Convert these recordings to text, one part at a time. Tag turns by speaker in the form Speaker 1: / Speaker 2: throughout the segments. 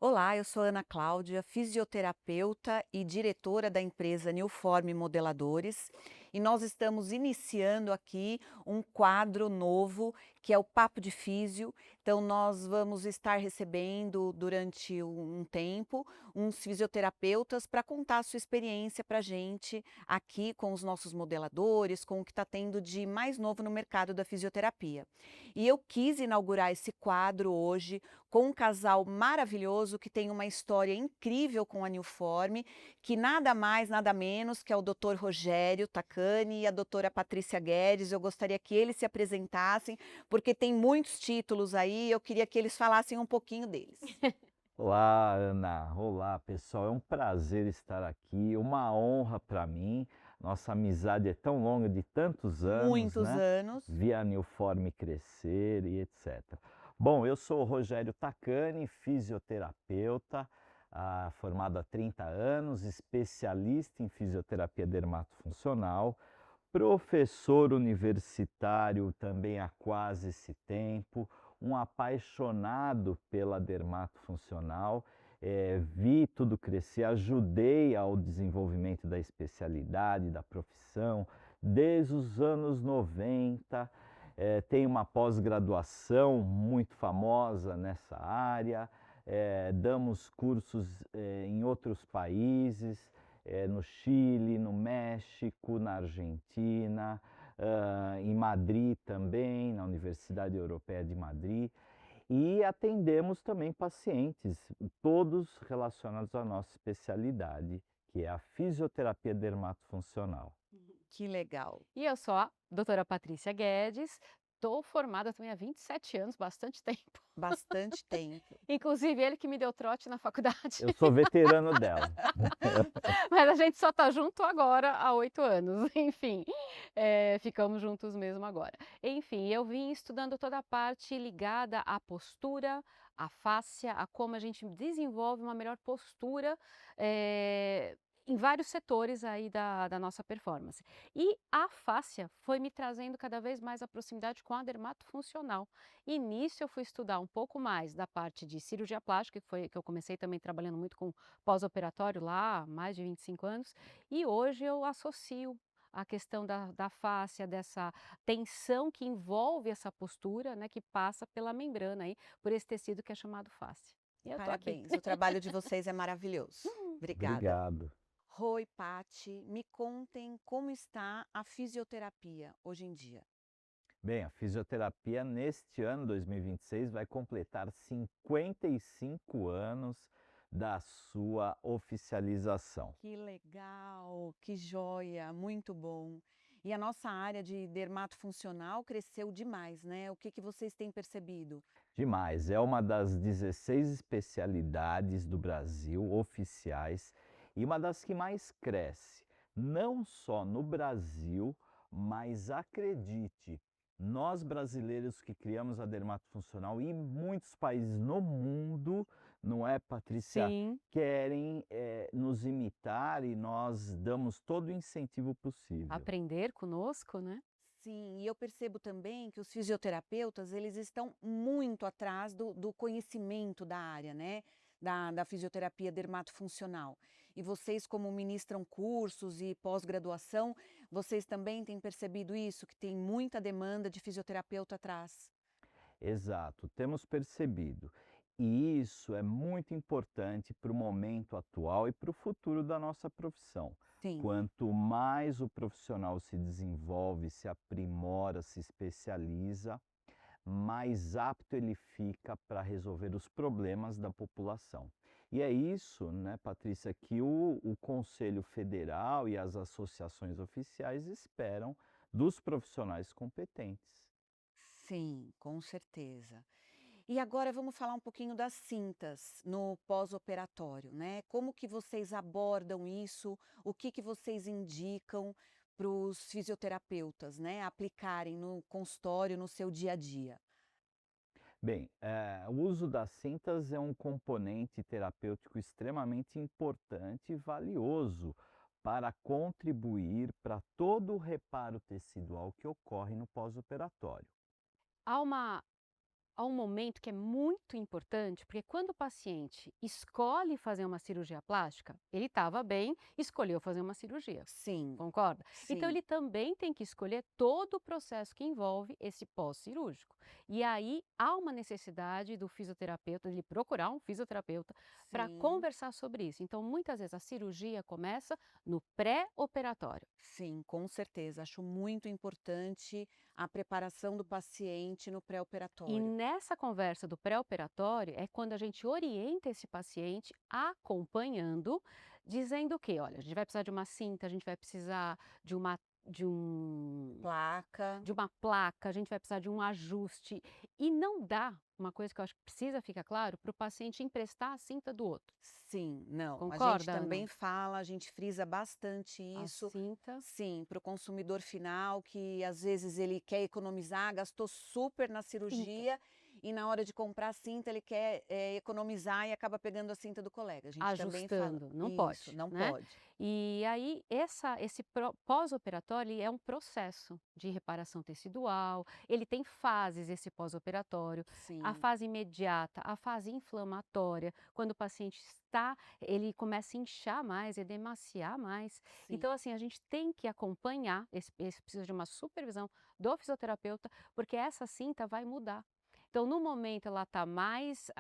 Speaker 1: Olá, eu sou Ana Cláudia, fisioterapeuta e diretora da empresa Newform Modeladores, e nós estamos iniciando aqui um quadro novo que é o Papo de Físio. Então, nós vamos estar recebendo durante um tempo uns fisioterapeutas para contar a sua experiência para a gente aqui com os nossos modeladores, com o que está tendo de mais novo no mercado da fisioterapia. E eu quis inaugurar esse quadro hoje com um casal maravilhoso que tem uma história incrível com a Newform, que nada mais, nada menos que é o Dr. Rogério Tacani e a doutora Patrícia Guedes. Eu gostaria que eles se apresentassem, porque tem muitos títulos aí, eu queria que eles falassem um pouquinho deles.
Speaker 2: Olá, Ana. Olá, pessoal. É um prazer estar aqui, uma honra para mim. Nossa amizade é tão longa, de tantos anos,
Speaker 1: Muitos
Speaker 2: né?
Speaker 1: anos.
Speaker 2: Vi a Newform crescer e etc. Bom, eu sou o Rogério Tacani, fisioterapeuta, formado há 30 anos, especialista em fisioterapia dermatofuncional, professor universitário também há quase esse tempo, um apaixonado pela dermatofuncional, vi tudo crescer, ajudei ao desenvolvimento da especialidade, da profissão, desde os anos 90. Tenho uma pós-graduação muito famosa nessa área, damos cursos em outros países, no Chile, no México, na Argentina, em Madrid também, na Universidade Europeia de Madrid, e atendemos também pacientes, todos relacionados à nossa especialidade, que é a fisioterapia dermatofuncional.
Speaker 1: Que legal.
Speaker 3: E eu sou a doutora Patrícia Guedes, estou formada também há 27 anos, bastante tempo.
Speaker 1: Bastante tempo.
Speaker 3: Inclusive ele que me deu trote na faculdade,
Speaker 2: Eu sou veterano dela.
Speaker 3: mas a gente só está junto agora há 8 anos, enfim, ficamos juntos mesmo agora. Enfim, eu vim estudando toda a parte ligada à postura, à fáscia, a como a gente desenvolve uma melhor postura, em vários setores aí da nossa performance. E a fáscia foi me trazendo cada vez mais a proximidade com a dermatofuncional. E nisso eu fui estudar um pouco mais da parte de cirurgia plástica, que foi que eu comecei também trabalhando muito com pós-operatório lá há mais de 25 anos, e hoje eu associo a questão da fáscia, dessa tensão que envolve essa postura, né, que passa pela membrana aí, por esse tecido que é chamado fáscia. E eu tô aqui.
Speaker 1: Parabéns, o trabalho de vocês é maravilhoso. Obrigada.
Speaker 2: Obrigado.
Speaker 1: Roi, Pati, me contem como está a fisioterapia hoje em dia.
Speaker 2: Bem, a fisioterapia neste ano, 2026, vai completar 55 anos da sua oficialização.
Speaker 1: Que legal, que joia, muito bom. E a nossa área de dermatofuncional cresceu demais, né? O que que vocês têm percebido?
Speaker 2: Demais, é uma das 16 especialidades do Brasil oficiais e uma das que mais cresce, não só no Brasil, mas acredite, nós brasileiros que criamos a dermatofuncional e muitos países no mundo, não é, Patrícia,
Speaker 3: Sim,
Speaker 2: querem nos imitar e nós damos todo o incentivo possível.
Speaker 3: aprender conosco, né?
Speaker 1: Sim, e eu percebo também que os fisioterapeutas, eles estão muito atrás do conhecimento da área, né? Da fisioterapia dermatofuncional. E vocês, como ministram cursos e pós-graduação, vocês também têm percebido isso, que tem muita demanda de fisioterapeuta atrás?
Speaker 2: Exato, temos percebido. E isso é muito importante para o momento atual e para o futuro da nossa profissão.
Speaker 1: Sim.
Speaker 2: Quanto mais o profissional se desenvolve, se aprimora, se especializa, mais apto ele fica para resolver os problemas da população. E é isso, né, Patrícia, que o Conselho Federal e as associações oficiais esperam dos profissionais competentes.
Speaker 1: Sim, com certeza. E agora vamos falar um pouquinho das cintas no pós-operatório, né? Como que vocês abordam isso? O que que vocês indicam para os fisioterapeutas, né, aplicarem no consultório, no seu dia a dia?
Speaker 2: Bem, o uso das cintas é um componente terapêutico extremamente importante e valioso para contribuir para todo o reparo tecidual que ocorre no pós-operatório.
Speaker 3: Há uma há um momento que é muito importante, porque quando o paciente escolhe fazer uma cirurgia plástica, ele estava bem, escolheu fazer uma cirurgia,
Speaker 1: Sim,
Speaker 3: concorda? Então
Speaker 1: sim,
Speaker 3: ele também tem que escolher todo o processo que envolve esse pós-cirúrgico. E aí há uma necessidade do fisioterapeuta, de ele procurar um fisioterapeuta para
Speaker 1: sim.
Speaker 3: conversar sobre isso. Então, muitas vezes a cirurgia começa no pré-operatório.
Speaker 1: Sim, com certeza. Acho muito importante a preparação do paciente no
Speaker 3: E
Speaker 1: pré-operatório.
Speaker 3: nessa conversa do pré-operatório é quando a gente orienta esse paciente acompanhando, dizendo que, olha, a gente vai precisar de uma cinta, a gente vai precisar de uma de um
Speaker 1: Placa.
Speaker 3: de uma placa, a gente vai precisar de um ajuste. E não dá, uma coisa que eu acho que precisa ficar claro, para o paciente emprestar a cinta do outro.
Speaker 1: Sim, não. A gente
Speaker 3: Concorda,
Speaker 1: também
Speaker 3: Ana?
Speaker 1: fala, a gente frisa bastante
Speaker 3: A
Speaker 1: isso.
Speaker 3: cinta.
Speaker 1: Sim, para o consumidor final, que às vezes ele quer economizar, gastou super na
Speaker 3: Cinta.
Speaker 1: cirurgia e na hora de comprar a cinta ele quer economizar e acaba pegando a cinta do colega. A gente também fala
Speaker 3: Ajustando, não
Speaker 1: isso,
Speaker 3: pode,
Speaker 1: não
Speaker 3: né.
Speaker 1: pode.
Speaker 3: E aí esse pós-operatório ele é um processo de reparação tecidual, ele tem fases esse pós-operatório, a
Speaker 1: Sim,
Speaker 3: fase imediata, a fase inflamatória, quando o paciente ele começa a inchar mais, edemaciar mais.
Speaker 1: sim.
Speaker 3: Então assim, a gente tem que acompanhar, esse precisa de uma supervisão do fisioterapeuta, porque essa cinta vai mudar. Então, no momento, ela está mais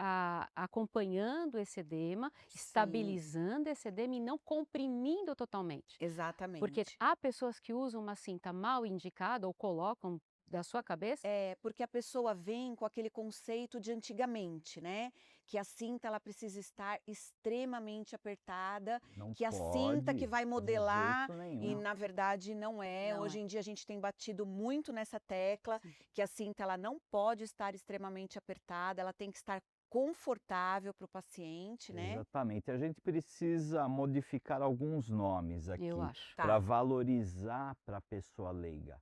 Speaker 3: acompanhando esse edema,
Speaker 1: Sim,
Speaker 3: estabilizando esse edema e não comprimindo totalmente. Porque
Speaker 1: exatamente.
Speaker 3: há pessoas que usam uma cinta mal indicada ou colocam da sua cabeça.
Speaker 1: É, porque a pessoa vem com aquele conceito de antigamente, né, que a cinta ela precisa estar extremamente apertada,
Speaker 2: Não
Speaker 1: que a cinta que
Speaker 2: pode,
Speaker 1: vai
Speaker 2: de
Speaker 1: modelar
Speaker 2: jeito
Speaker 1: e
Speaker 2: nenhum.
Speaker 3: Não,
Speaker 1: na verdade não é.
Speaker 3: não
Speaker 1: Hoje
Speaker 3: é.
Speaker 1: em dia a gente tem batido muito nessa tecla,
Speaker 3: Sim.
Speaker 1: que a cinta ela não pode estar extremamente apertada, ela tem que estar confortável para o paciente, né.
Speaker 2: Exatamente. A gente precisa modificar alguns nomes
Speaker 3: Eu
Speaker 2: aqui
Speaker 3: acho.
Speaker 2: para
Speaker 1: Tá,
Speaker 2: valorizar para a pessoa leiga.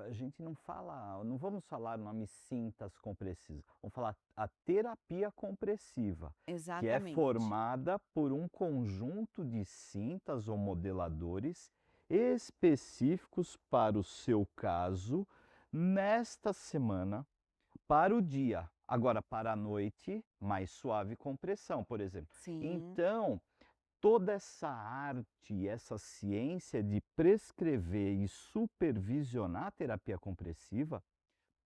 Speaker 2: A gente não vamos falar o nome cintas compressivas, vamos falar a terapia compressiva, que é
Speaker 1: exatamente.
Speaker 2: formada por um conjunto de cintas ou modeladores específicos para o seu caso nesta semana para o dia. Agora, para a noite, mais suave compressão, por exemplo.
Speaker 1: Sim,
Speaker 2: Então, toda essa arte, essa ciência de prescrever e supervisionar a terapia compressiva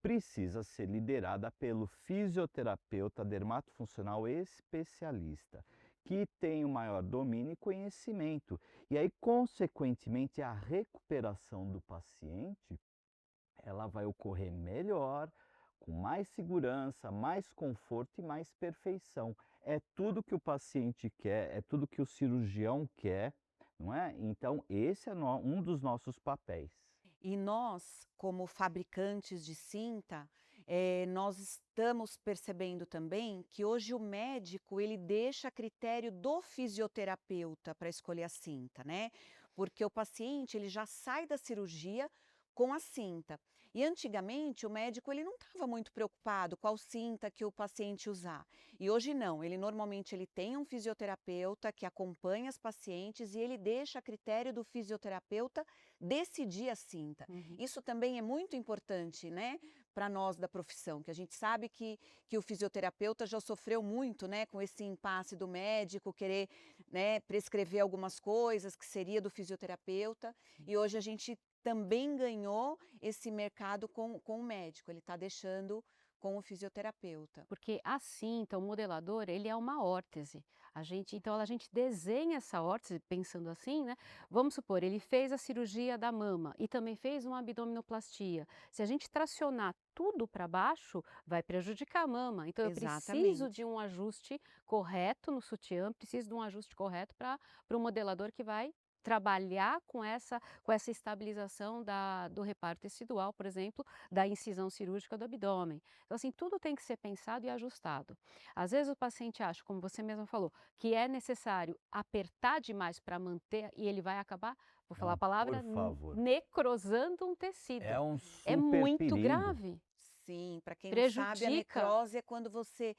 Speaker 2: precisa ser liderada pelo fisioterapeuta dermatofuncional especialista, que tem o maior domínio e conhecimento. E aí, consequentemente, a recuperação do paciente ela vai ocorrer melhor, com mais segurança, mais conforto e mais perfeição. É tudo que o paciente quer, é tudo que o cirurgião quer, não é? Então, esse é um dos nossos papéis.
Speaker 1: e nós, como fabricantes de cinta, nós estamos percebendo também que hoje o médico ele deixa a critério do fisioterapeuta para escolher a cinta, né? Porque o paciente ele já sai da cirurgia com a cinta. E antigamente o médico ele não estava muito preocupado qual cinta que o paciente usar. E hoje não, ele normalmente ele tem um fisioterapeuta que acompanha os pacientes e ele deixa a critério do fisioterapeuta decidir a cinta.
Speaker 3: Uhum.
Speaker 1: Isso também é muito importante, né, para nós da profissão, que a gente sabe que o fisioterapeuta já sofreu muito, né, com esse impasse do médico querer, né, prescrever algumas coisas que seria do fisioterapeuta, e hoje a gente também ganhou esse mercado com o médico, ele está deixando com o fisioterapeuta.
Speaker 3: Porque a cinta, o modelador, ele é uma órtese. A gente desenha essa órtese pensando assim, né? Vamos supor, ele fez a cirurgia da mama e também fez uma abdominoplastia. Se a gente tracionar tudo para baixo, vai prejudicar a mama. Então eu preciso de
Speaker 1: Exatamente.
Speaker 3: um ajuste correto no sutiã, preciso de um ajuste correto para o modelador que vai trabalhar com essa estabilização do reparo tecidual, por exemplo, da incisão cirúrgica do abdômen. Então, assim, tudo tem que ser pensado e ajustado. Às vezes o paciente acha, como você mesma falou, que é necessário apertar demais para manter e ele vai acabar, vou falar a
Speaker 2: Não, por
Speaker 3: palavra,
Speaker 2: favor.
Speaker 3: necrosando um
Speaker 2: É
Speaker 3: tecido.
Speaker 2: um
Speaker 3: É
Speaker 2: super
Speaker 3: muito
Speaker 2: perigo.
Speaker 3: grave,
Speaker 1: Sim, para quem não sabe, a
Speaker 3: prejudica.
Speaker 1: necrose é quando você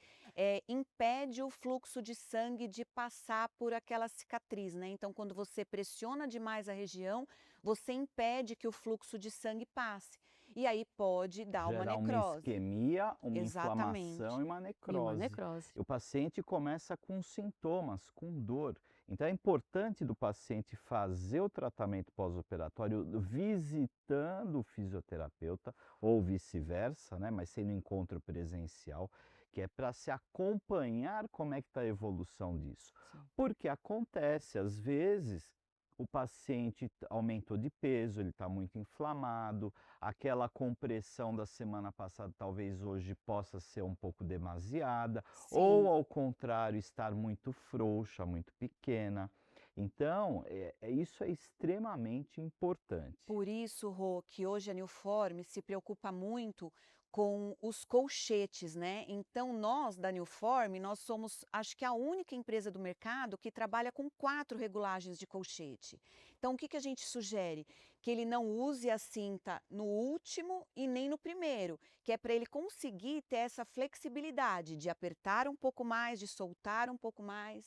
Speaker 1: impede o fluxo de sangue de passar por aquela cicatriz, né? Então, quando você pressiona demais a região, você impede que o fluxo de sangue passe. e aí pode dar uma
Speaker 2: Gerar uma
Speaker 1: necrose.
Speaker 2: isquemia, uma
Speaker 1: Exatamente.
Speaker 2: inflamação e uma
Speaker 3: E uma
Speaker 2: necrose.
Speaker 3: necrose.
Speaker 2: O paciente começa com sintomas, com dor. Então é importante do paciente fazer o tratamento pós-operatório visitando o fisioterapeuta ou vice-versa, né, mas sendo encontro presencial, que é para se acompanhar como é que está a evolução disso.
Speaker 3: Sim.
Speaker 2: Porque acontece, às vezes, o paciente aumentou de peso, ele está muito inflamado, aquela compressão da semana passada talvez hoje possa ser um pouco demasiada, ou
Speaker 1: Sim.
Speaker 2: ao contrário, estar muito frouxa, muito pequena. Então, isso é extremamente importante.
Speaker 1: Por isso, Rô, que hoje a Newform se preocupa muito com os colchetes, né? Então, nós da Newform, nós somos, acho que a única empresa do mercado que trabalha com 4 regulagens de colchete. Então, o que que a gente sugere? Que ele não use a cinta no último e nem no primeiro, que é para ele conseguir ter essa flexibilidade de apertar um pouco mais, de soltar um pouco mais.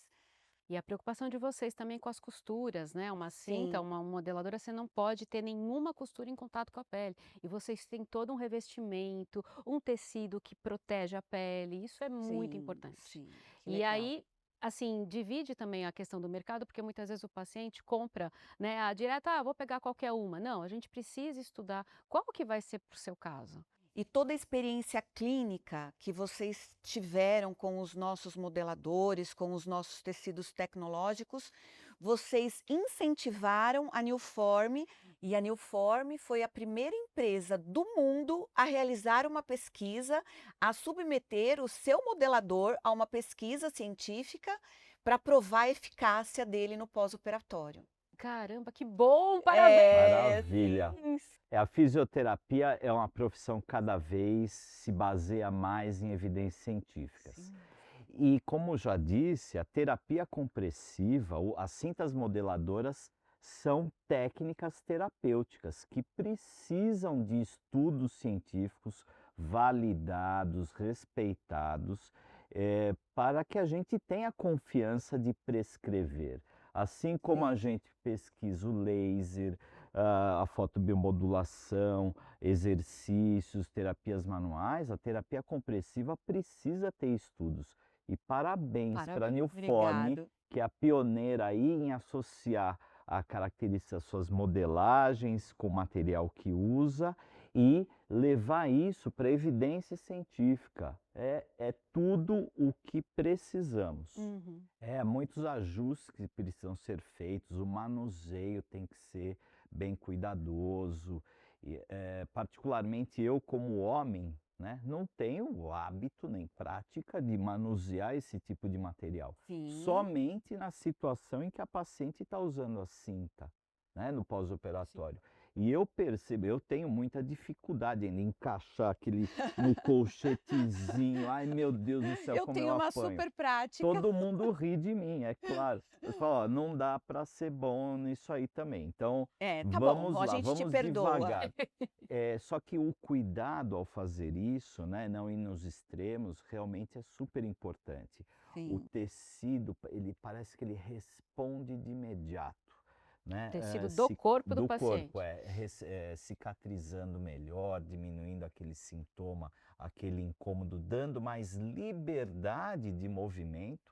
Speaker 3: E a preocupação de vocês também com as costuras, né, uma cinta,
Speaker 1: Sim,
Speaker 3: uma modeladora, você não pode ter nenhuma costura em contato com a pele. E vocês têm todo um revestimento, um tecido que protege a pele, isso é muito
Speaker 1: sim,
Speaker 3: importante.
Speaker 1: sim, que
Speaker 3: E
Speaker 1: legal.
Speaker 3: aí, assim, divide também a questão do mercado, porque muitas vezes o paciente compra, né, a direto: "Ah, vou pegar qualquer uma". Não, a gente precisa estudar qual que vai ser para o seu caso.
Speaker 1: E toda a experiência clínica que vocês tiveram com os nossos modeladores, com os nossos tecidos tecnológicos, vocês incentivaram a Newform e a Newform foi a primeira empresa do mundo a realizar uma pesquisa, a submeter o seu modelador a uma pesquisa científica para provar a eficácia dele no pós-operatório.
Speaker 3: Caramba, que bom!
Speaker 1: É,
Speaker 2: Maravilha!
Speaker 1: sim,
Speaker 2: A fisioterapia é uma profissão que cada vez se baseia mais em evidências científicas.
Speaker 1: sim,
Speaker 2: E como já disse, a terapia compressiva, as cintas modeladoras, são técnicas terapêuticas que precisam de estudos científicos validados, respeitados, para que a gente tenha confiança de prescrever. Assim como a
Speaker 1: sim.
Speaker 2: gente pesquisa o laser, a fotobiomodulação, exercícios, terapias manuais, a terapia compressiva precisa ter estudos. E parabéns para a
Speaker 3: Parabéns.
Speaker 2: Newform,
Speaker 1: Obrigado.
Speaker 2: que é a pioneira aí em associar a características suas modelagens com o material que usa e levar isso para evidência científica. É tudo o que precisamos.
Speaker 3: Uhum.
Speaker 2: Muitos ajustes que precisam ser feitos, o manuseio tem que ser bem cuidadoso. E, particularmente eu, como homem, né, não tenho o hábito nem prática de manusear esse tipo de material.
Speaker 1: Sim,
Speaker 2: Somente na situação em que a paciente está usando a cinta, né, no
Speaker 3: Sim.
Speaker 2: pós-operatório. E eu percebo, eu tenho muita dificuldade em encaixar aquele no colchetezinho. Ai, meu Deus do céu,
Speaker 1: eu
Speaker 2: como
Speaker 1: tenho
Speaker 2: eu
Speaker 1: uma
Speaker 2: apanho.
Speaker 1: super prática.
Speaker 2: Todo mundo ri de mim, é claro. Eu falo: "Ó, não dá para ser bom nisso aí também". Então,
Speaker 1: É, tá bom,
Speaker 2: vamos
Speaker 1: a
Speaker 2: lá,
Speaker 1: gente te
Speaker 2: vamos
Speaker 1: perdoa.
Speaker 2: devagar. Só que o cuidado ao fazer isso, né, não ir nos extremos, realmente é super importante. O
Speaker 1: Sim,
Speaker 2: tecido, ele parece que ele responde de imediato, né,
Speaker 3: Tecido do corpo do
Speaker 2: do corpo,
Speaker 3: paciente.
Speaker 2: cicatrizando melhor, diminuindo aquele sintoma, aquele incômodo, dando mais liberdade de movimento,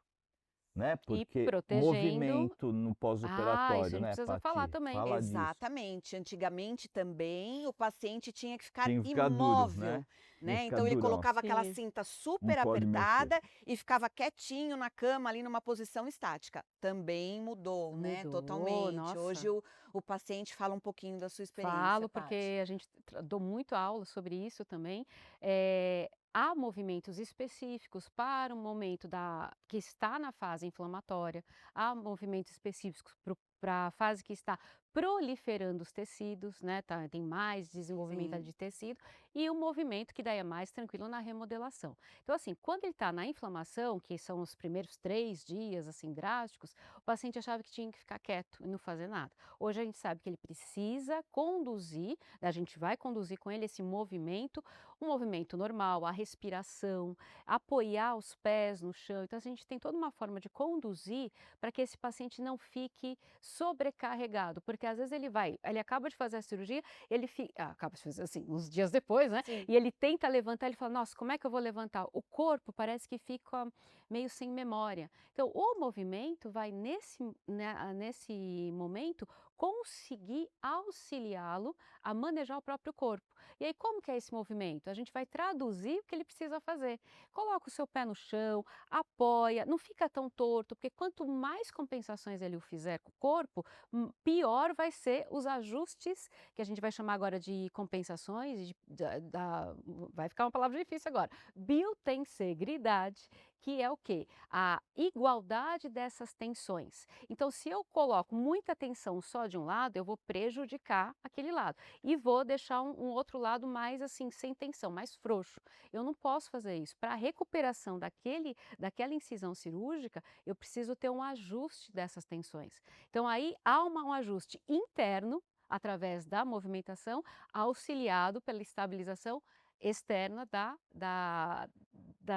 Speaker 2: né,
Speaker 3: E
Speaker 2: porque
Speaker 3: protegendo.
Speaker 2: movimento no
Speaker 3: Isso a
Speaker 2: pós-operatório,
Speaker 3: gente
Speaker 2: né,
Speaker 3: precisa falar
Speaker 2: Pati,
Speaker 3: também.
Speaker 2: fala disso.
Speaker 1: exatamente. Antigamente também o paciente tinha que ficar
Speaker 2: Tinha que ficar duro,
Speaker 1: imóvel,
Speaker 2: né, tinha que
Speaker 1: né?
Speaker 2: ficar
Speaker 1: Então ele
Speaker 2: durão,
Speaker 1: colocava aquela
Speaker 3: Sim.
Speaker 1: cinta
Speaker 2: não
Speaker 1: super
Speaker 2: pode mexer.
Speaker 1: apertada e ficava quietinho na cama ali numa posição estática. Também mudou, né?
Speaker 3: Mudou,
Speaker 1: Totalmente. Hoje
Speaker 3: nossa.
Speaker 1: o paciente fala um pouquinho da sua experiência,
Speaker 3: Falo,
Speaker 1: Paty.
Speaker 3: porque a gente dou muito aula sobre isso também. Há movimentos específicos para o momento que está na fase inflamatória, há movimentos específicos para a fase que está proliferando os tecidos, né? Tem mais desenvolvimento ali
Speaker 1: Sim,
Speaker 3: de tecido, e o movimento que daí é mais tranquilo na remodelação. Então, assim, quando ele está na inflamação, que são os primeiros 3 dias assim drásticos, o paciente achava que tinha que ficar quieto e não fazer nada. Hoje a gente sabe que ele precisa conduzir, né, a gente vai conduzir com ele esse movimento, um movimento normal, a respiração, apoiar os pés no chão. Então, a gente tem toda uma forma de conduzir para que esse paciente não fique sobrecarregado, porque às vezes ele acaba de fazer a cirurgia, acaba de fazer assim, uns dias depois, né?
Speaker 1: Sim.
Speaker 3: E ele tenta levantar, ele fala, nossa, como é que eu vou levantar? O corpo parece que fica meio sem memória. Então, o movimento vai nesse momento conseguir auxiliá-lo a manejar o próprio corpo. E aí, como que é esse movimento? A gente vai traduzir o que ele precisa fazer. Coloca o seu pé no chão, apoia, não fica tão torto, porque quanto mais compensações ele o fizer com o corpo, pior vai ser os ajustes, que a gente vai chamar agora de compensações, vai ficar uma palavra difícil agora, biotensegridade, que é o quê? A igualdade dessas tensões. Então, se eu coloco muita tensão só de um lado, eu vou prejudicar aquele lado e vou deixar um outro lado mais assim, sem tensão, mais frouxo. Eu não posso fazer isso. Para a recuperação daquela incisão cirúrgica, eu preciso ter um ajuste dessas tensões. Então, aí há um ajuste interno, através da movimentação, auxiliado pela estabilização externa da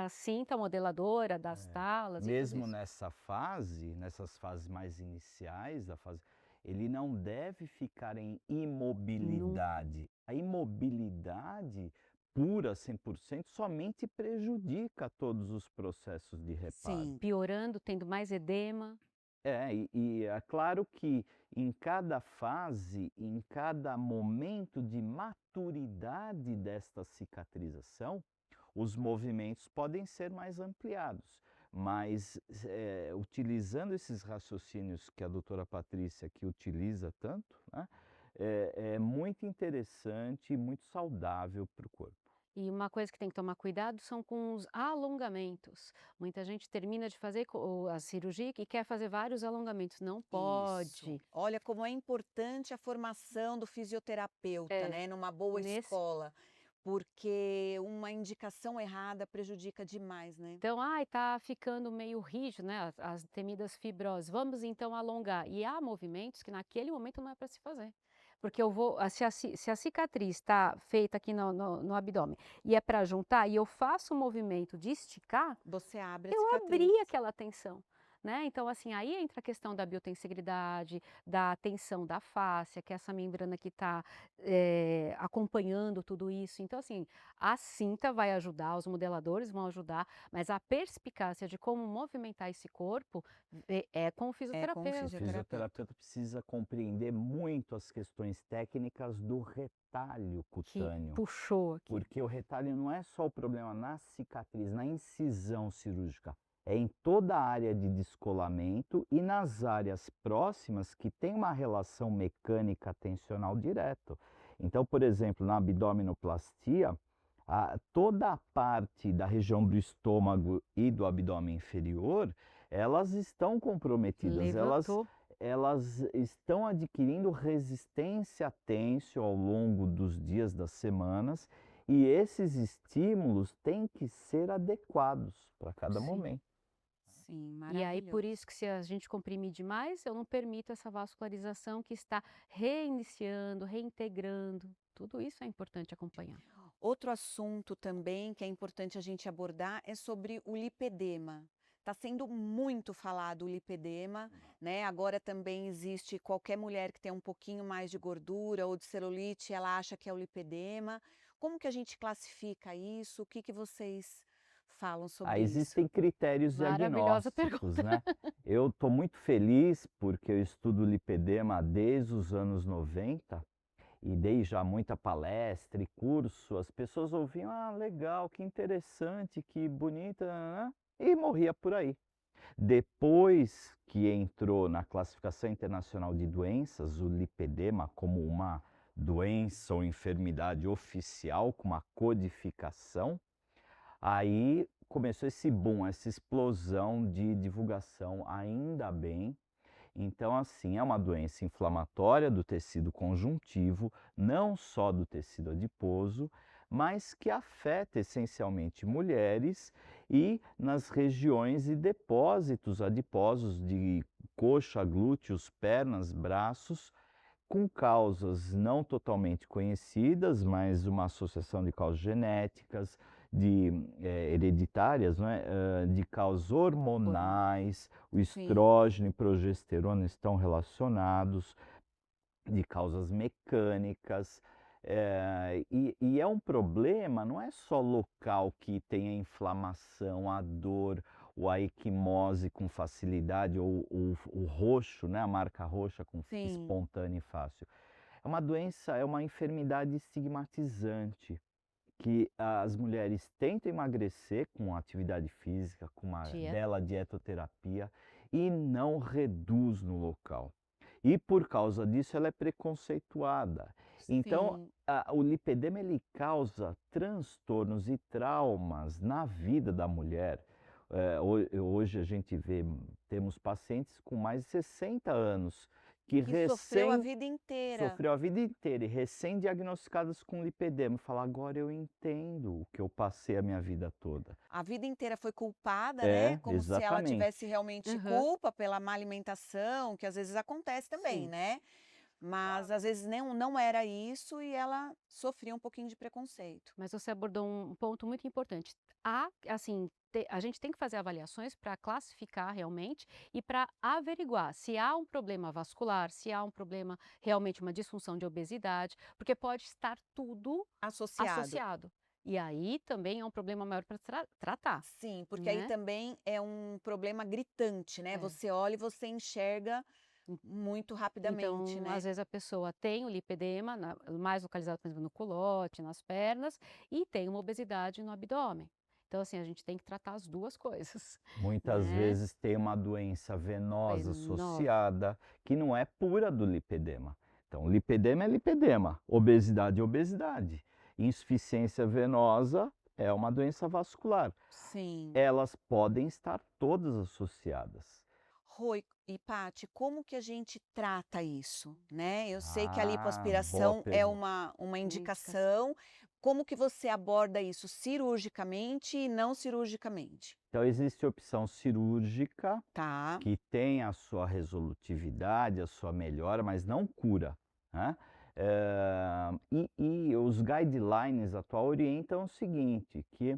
Speaker 3: cinta modeladora, das talas e tudo
Speaker 2: Mesmo
Speaker 3: isso.
Speaker 2: nessas fases mais iniciais da fase, ele não deve ficar em imobilidade. A imobilidade pura, 100%, somente prejudica todos os processos de reparo.
Speaker 1: Sim.
Speaker 3: Piorando, tendo mais edema.
Speaker 2: E é claro que em cada fase, em cada momento de maturidade desta cicatrização, os movimentos podem ser mais ampliados, mas utilizando esses raciocínios que a doutora Patrícia aqui utiliza tanto, né, é muito interessante e muito saudável para o corpo.
Speaker 3: E uma coisa que tem que tomar cuidado são com os alongamentos. Muita gente termina de fazer a cirurgia e quer fazer vários alongamentos. Não
Speaker 1: Isso.
Speaker 3: pode.
Speaker 1: Olha como é importante a formação do fisioterapeuta,
Speaker 3: É,
Speaker 1: né, numa boa
Speaker 3: nesse
Speaker 1: escola, porque uma indicação errada prejudica demais, né?
Speaker 3: Então, ai, tá ficando meio rígido, né, as temidas fibrosas. Vamos então alongar. E há movimentos que naquele momento não é para se fazer. Porque se a cicatriz está feita aqui no abdômen e é para juntar, e eu faço o movimento de esticar,
Speaker 1: Você abre a
Speaker 3: eu
Speaker 1: cicatriz.
Speaker 3: abri aquela tensão, né. Então, assim, aí entra a questão da biotensegridade, da tensão da fáscia, que é essa membrana que está acompanhando tudo isso. Então, assim, a cinta vai ajudar, os modeladores vão ajudar, mas a perspicácia de como movimentar esse corpo é com o
Speaker 1: É com o
Speaker 3: fisioterapeuta.
Speaker 2: O fisioterapeuta precisa compreender muito as questões técnicas do retalho
Speaker 3: Que
Speaker 2: cutâneo.
Speaker 3: puxou aqui.
Speaker 2: Porque o retalho não é só o problema na cicatriz, na incisão cirúrgica, é em toda a área de descolamento e nas áreas próximas que tem uma relação mecânica tensional direto. Então, por exemplo, na abdominoplastia, toda a parte da região do estômago e do abdômen inferior, elas estão comprometidas,
Speaker 3: Levantou.
Speaker 2: elas estão adquirindo resistência à tensão ao longo dos dias, das semanas, e esses estímulos têm que ser adequados para cada
Speaker 3: Sim.
Speaker 2: momento.
Speaker 1: Sim,
Speaker 3: E aí, por
Speaker 1: maravilhoso.
Speaker 3: isso que se a gente comprimir demais, eu não permito essa vascularização que está reiniciando, reintegrando. Tudo isso é importante acompanhar.
Speaker 1: Outro assunto também que é importante a gente abordar é sobre o lipedema. Está sendo muito falado o lipedema, né? Agora também existe qualquer mulher que tem um pouquinho mais de gordura ou de celulite, ela acha que é o lipedema. Como que a gente classifica isso? O que que vocês falam sobre isso?
Speaker 2: Existem critérios
Speaker 3: Maravilhosa
Speaker 2: diagnósticos,
Speaker 3: pergunta.
Speaker 2: né? Eu estou muito feliz porque eu estudo lipedema desde os anos 90 e dei já muita palestra e curso. As pessoas ouviam, ah, legal, que interessante, que bonita, né? E morria por aí. Depois que entrou na classificação internacional de doenças, o lipedema como uma doença ou enfermidade oficial, com uma codificação, aí começou esse boom, essa explosão de divulgação, ainda bem. Então, assim, é uma doença inflamatória do tecido conjuntivo, não só do tecido adiposo, mas que afeta essencialmente mulheres e nas regiões e depósitos adiposos de coxa, glúteos, pernas, braços, com causas não totalmente conhecidas, mas uma associação de causas genéticas, hereditárias, não é? De causas hormonais, o
Speaker 1: Sim.
Speaker 2: estrógeno e progesterona estão relacionados, de causas mecânicas. E é um problema, não é só local que tem a inflamação, a dor, ou a equimose com facilidade, ou o roxo, né, a marca roxa
Speaker 1: Sim.
Speaker 2: espontânea e fácil. É uma doença, é uma enfermidade estigmatizante, que as mulheres tentam emagrecer com atividade física, com uma
Speaker 3: Dieta.
Speaker 2: bela dietoterapia, e não reduz no local. E por causa disso ela é preconceituada. Então,
Speaker 1: Sim.
Speaker 2: o lipedema ele causa transtornos e traumas na vida da mulher. Hoje a gente vê, temos pacientes com mais de 60 anos que
Speaker 1: Que sofreu a vida inteira.
Speaker 2: sofreu a vida inteira e recém-diagnosticadas com lipedema, e fala: "Agora eu entendo o que eu passei a minha vida toda".
Speaker 1: A vida inteira foi culpada, né, como se ela tivesse
Speaker 2: Exatamente.
Speaker 1: realmente
Speaker 3: Aham.
Speaker 1: culpa pela má alimentação, que às vezes acontece também,
Speaker 3: Sim.
Speaker 1: né. Mas às vezes não era isso e ela sofria um pouquinho de preconceito.
Speaker 3: Mas você abordou um ponto muito importante. Assim, a gente tem que fazer avaliações para classificar realmente e para averiguar se há um problema vascular, se há um problema, realmente uma disfunção de obesidade, porque pode estar tudo
Speaker 1: Associado.
Speaker 3: associado. E aí também é um problema maior para tratar,
Speaker 1: Sim, porque aí
Speaker 3: né?
Speaker 1: também é um problema gritante, né,
Speaker 3: É.
Speaker 1: você olha e você enxerga muito rapidamente,
Speaker 3: Então, às
Speaker 1: né.
Speaker 3: vezes a pessoa tem o lipedema, mais localizado, por exemplo, no culote, nas pernas, e tem uma obesidade no abdômen. Então, assim, a gente tem que tratar as duas coisas,
Speaker 2: Muitas
Speaker 3: né?
Speaker 2: vezes tem uma doença venosa
Speaker 3: Venosa.
Speaker 2: associada, que não é pura do lipedema. Então, lipedema é lipedema, obesidade é obesidade. Insuficiência venosa é uma doença vascular.
Speaker 1: Sim.
Speaker 2: Elas podem estar todas associadas.
Speaker 1: Roi e Paty, como que a gente trata isso, né? Eu sei que a
Speaker 2: Boa
Speaker 1: lipoaspiração é
Speaker 2: pergunta.
Speaker 1: uma
Speaker 3: Uma indicação.
Speaker 1: indicação. Como que você aborda isso cirurgicamente e não cirurgicamente?
Speaker 2: Então, existe a opção cirúrgica,
Speaker 1: Tá,
Speaker 2: que tem a sua resolutividade, a sua melhora, mas não cura, né. E os guidelines atual orientam o seguinte, que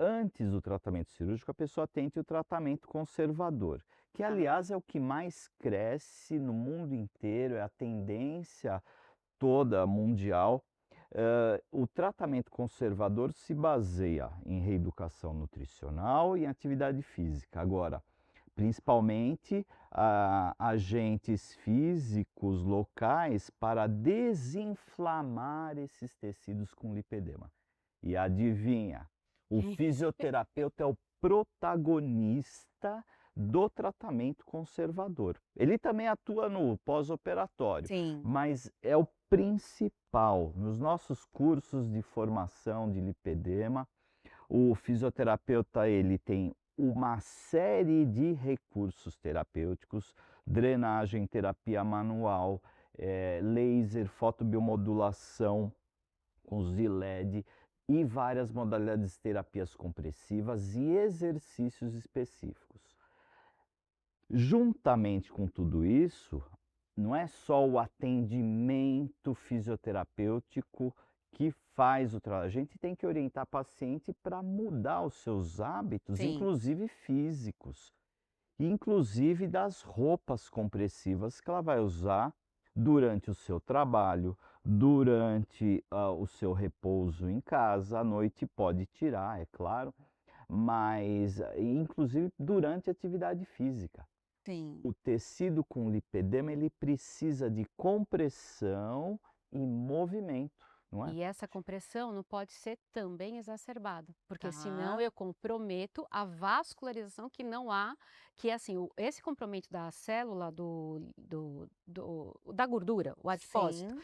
Speaker 2: antes do tratamento cirúrgico, a pessoa tente o tratamento conservador, que
Speaker 1: tá.
Speaker 2: aliás é o que mais cresce no mundo inteiro, é a tendência toda mundial. O tratamento conservador se baseia em reeducação nutricional e em atividade física. Agora, principalmente, agentes físicos locais para desinflamar esses tecidos com lipedema. E adivinha, o fisioterapeuta é o protagonista do tratamento conservador. Ele também atua no pós-operatório,
Speaker 1: Sim,
Speaker 2: mas é o principal. Nos nossos cursos de formação de lipedema, o fisioterapeuta ele tem uma série de recursos terapêuticos, drenagem, terapia manual, laser, fotobiomodulação com ZLED e várias modalidades de terapias compressivas e exercícios específicos. Juntamente com tudo isso, não é só o atendimento fisioterapêutico que faz o trabalho. A gente tem que orientar a paciente para mudar os seus hábitos,
Speaker 1: sim.
Speaker 2: inclusive físicos, e inclusive das roupas compressivas que ela vai usar durante o seu trabalho, durante o seu repouso em casa. À noite pode tirar, é claro, mas inclusive durante a atividade física.
Speaker 1: Sim.
Speaker 2: O tecido com lipedema, ele precisa de compressão e movimento, não é?
Speaker 3: E essa compressão não pode ser também exacerbada, porque senão
Speaker 1: Tá.
Speaker 3: eu comprometo a vascularização que não há, que é assim, esse comprometimento da célula da gordura, o adipócito.
Speaker 1: Sim.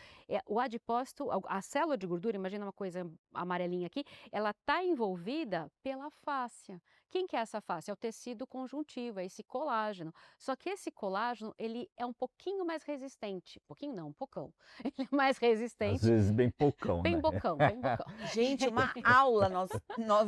Speaker 3: O adipócito, a célula de gordura, imagina uma coisa amarelinha aqui, ela está envolvida pela fáscia, quem que é essa face? É o tecido conjuntivo, é esse colágeno. Só que esse colágeno, ele é um pouquinho mais resistente. Pouquinho não, um pocão. Ele é mais
Speaker 2: Às
Speaker 3: resistente,
Speaker 2: vezes bem poucão,
Speaker 3: bem
Speaker 2: né?
Speaker 3: bocão, bem bocão.
Speaker 1: Gente, uma aula nós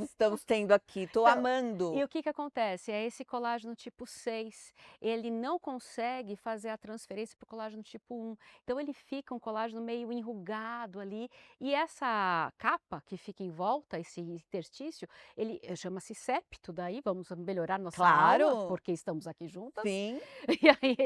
Speaker 1: estamos tendo aqui, tô
Speaker 3: Então,
Speaker 1: amando.
Speaker 3: e o que que acontece? É esse colágeno tipo 6, ele não consegue fazer a transferência para o colágeno tipo 1. Então ele fica um colágeno meio enrugado ali, e essa capa que fica em volta, esse interstício, ele chama-se septo, daí vamos melhorar nossa aula,
Speaker 1: Claro,
Speaker 3: porque estamos aqui juntas.
Speaker 1: sim.
Speaker 3: E aí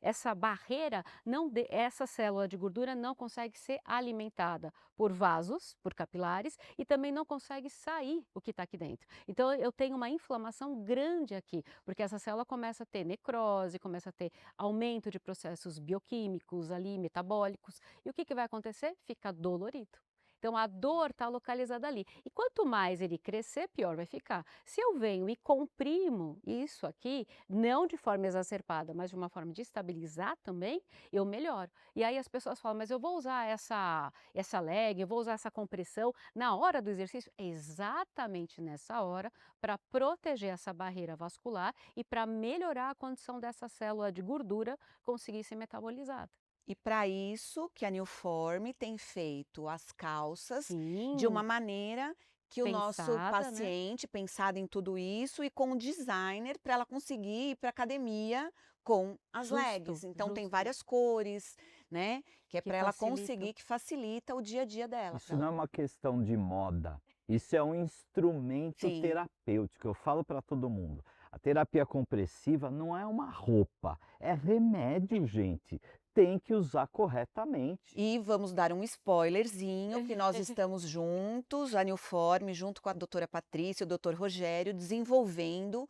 Speaker 3: essa barreira não essa célula de gordura não consegue ser alimentada por vasos, por capilares, e também não consegue sair o que está aqui dentro. Então eu tenho uma inflamação grande aqui, porque essa célula começa a ter necrose, começa a ter aumento de processos bioquímicos ali, metabólicos, e o que que vai acontecer? Fica dolorido. Então a dor está localizada ali. E quanto mais ele crescer, pior vai ficar. Se eu venho e comprimo isso aqui, não de forma exacerbada, mas de uma forma de estabilizar também, eu melhoro. E aí as pessoas falam, mas eu vou usar essa leg, eu vou usar essa compressão na hora do exercício? É exatamente nessa hora, para proteger essa barreira vascular e para melhorar a condição dessa célula de gordura conseguir ser metabolizada.
Speaker 1: E para isso que a Newform tem feito as calças de uma
Speaker 3: Sim,
Speaker 1: maneira que o nosso
Speaker 3: pensada, né?
Speaker 1: paciente, pensado em tudo isso, e com o designer para ela conseguir ir para academia com as
Speaker 3: Justo,
Speaker 1: legs. Então tem
Speaker 3: justo.
Speaker 1: várias cores, né? Que é
Speaker 3: Que
Speaker 1: para ela
Speaker 3: facilitam.
Speaker 1: conseguir, que facilita o dia a dia dela.
Speaker 2: Isso não é uma questão de moda, isso é um instrumento
Speaker 1: Sim.
Speaker 2: terapêutico. Eu falo para todo mundo, a terapia compressiva não é uma roupa, é remédio, gente. Tem que usar corretamente.
Speaker 1: E vamos dar um spoilerzinho que nós estamos juntos, a Newform, junto com a doutora Patrícia e o doutor Rogério, desenvolvendo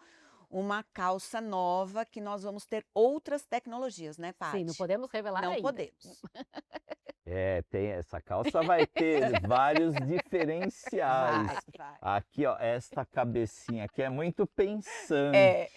Speaker 1: uma calça nova que nós vamos ter outras tecnologias, né,
Speaker 3: Sim, não
Speaker 1: Paty?
Speaker 3: podemos revelar
Speaker 1: Não
Speaker 3: ainda.
Speaker 1: podemos.
Speaker 2: É, tem essa calça vai ter vários diferenciais.
Speaker 1: Vai.
Speaker 2: Aqui, ó, esta cabecinha aqui é muito pensante.
Speaker 1: É,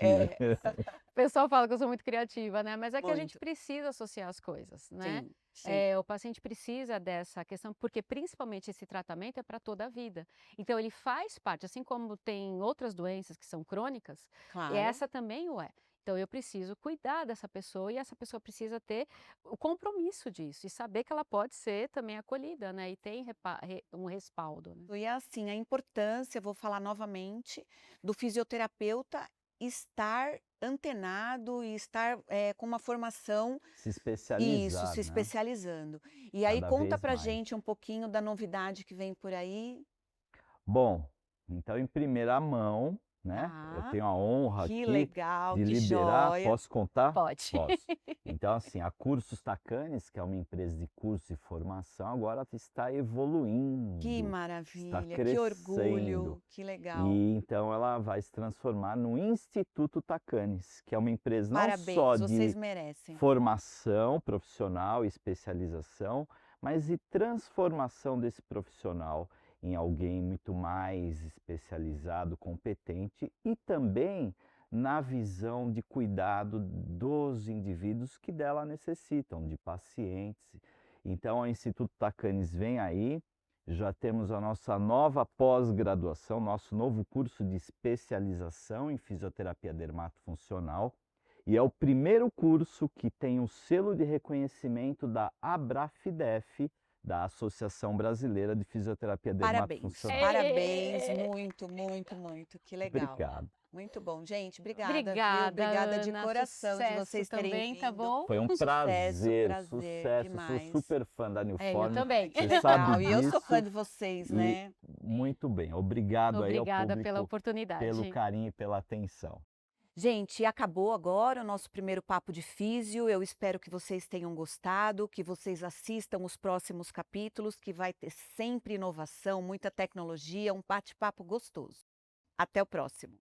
Speaker 3: O pessoal fala que eu sou muito criativa, né, mas é que a gente
Speaker 1: muito.
Speaker 3: precisa associar as coisas, né.
Speaker 1: Sim, sim.
Speaker 3: O paciente precisa dessa questão, porque principalmente esse tratamento é para toda a vida. Então ele faz parte, assim como tem outras doenças que são crônicas, e
Speaker 1: Claro.
Speaker 3: essa também o é. Então eu preciso cuidar dessa pessoa e essa pessoa precisa ter o compromisso disso e saber que ela pode ser também acolhida, né, e tem um respaldo, né.
Speaker 1: E assim, a importância, vou falar novamente, do fisioterapeuta estar antenado e estar com uma formação.
Speaker 2: Se
Speaker 1: Isso,
Speaker 2: especializar,
Speaker 1: se
Speaker 2: né?
Speaker 1: especializando. E aí
Speaker 2: Cada
Speaker 1: conta
Speaker 2: vez
Speaker 1: pra
Speaker 2: mais.
Speaker 1: gente um pouquinho da novidade que vem por aí.
Speaker 2: Bom, então em primeira mão, né, eu
Speaker 1: Tá,
Speaker 2: tenho a honra
Speaker 1: que
Speaker 2: aqui
Speaker 1: legal,
Speaker 2: de
Speaker 1: que
Speaker 2: liberar,
Speaker 1: joia.
Speaker 2: posso contar?
Speaker 3: Pode.
Speaker 2: Posso. Então assim, a Cursos Tacanes, que é uma empresa de curso e formação, agora está
Speaker 1: Que
Speaker 2: evoluindo, está
Speaker 1: maravilha, que
Speaker 2: crescendo.
Speaker 1: orgulho, que legal.
Speaker 2: E então ela vai se transformar no Instituto Tacanes, que é uma empresa não só
Speaker 1: Parabéns, vocês
Speaker 2: de
Speaker 1: merecem.
Speaker 2: formação profissional e especialização, mas de transformação desse profissional em alguém muito mais especializado, competente e também na visão de cuidado dos indivíduos que dela necessitam, de pacientes. Então, o Instituto Tacanes vem aí, já temos a nossa nova pós-graduação, nosso novo curso de especialização em fisioterapia dermatofuncional, e é o primeiro curso que tem o selo de reconhecimento da Abrafidef, da Associação Brasileira de Fisioterapia
Speaker 1: Parabéns,
Speaker 2: Dermatofuncional.
Speaker 1: parabéns, muito, muito, muito, que legal.
Speaker 2: Obrigado.
Speaker 1: Muito bom, gente, obrigada, viu?
Speaker 3: Obrigada,
Speaker 1: Obrigada de
Speaker 3: Ana.
Speaker 1: coração de
Speaker 3: Sucesso
Speaker 1: vocês terem
Speaker 3: também, tá
Speaker 1: vindo.
Speaker 3: bom?
Speaker 2: Foi um prazer,
Speaker 1: Prazer
Speaker 2: sucesso.
Speaker 1: demais.
Speaker 2: Sou super fã da
Speaker 3: Eu
Speaker 2: Newform.
Speaker 3: também.
Speaker 1: Que
Speaker 2: Você sabe
Speaker 1: legal, e eu sou fã
Speaker 2: disso.
Speaker 1: de vocês,
Speaker 2: E
Speaker 1: né?
Speaker 2: muito bem, obrigado aí ao
Speaker 3: Obrigada pela
Speaker 2: público
Speaker 3: oportunidade.
Speaker 2: pelo carinho e pela atenção.
Speaker 1: Gente, acabou agora o nosso primeiro papo de físio. Eu espero que vocês tenham gostado, que vocês assistam os próximos capítulos, que vai ter sempre inovação, muita tecnologia, um bate-papo gostoso. Até o próximo.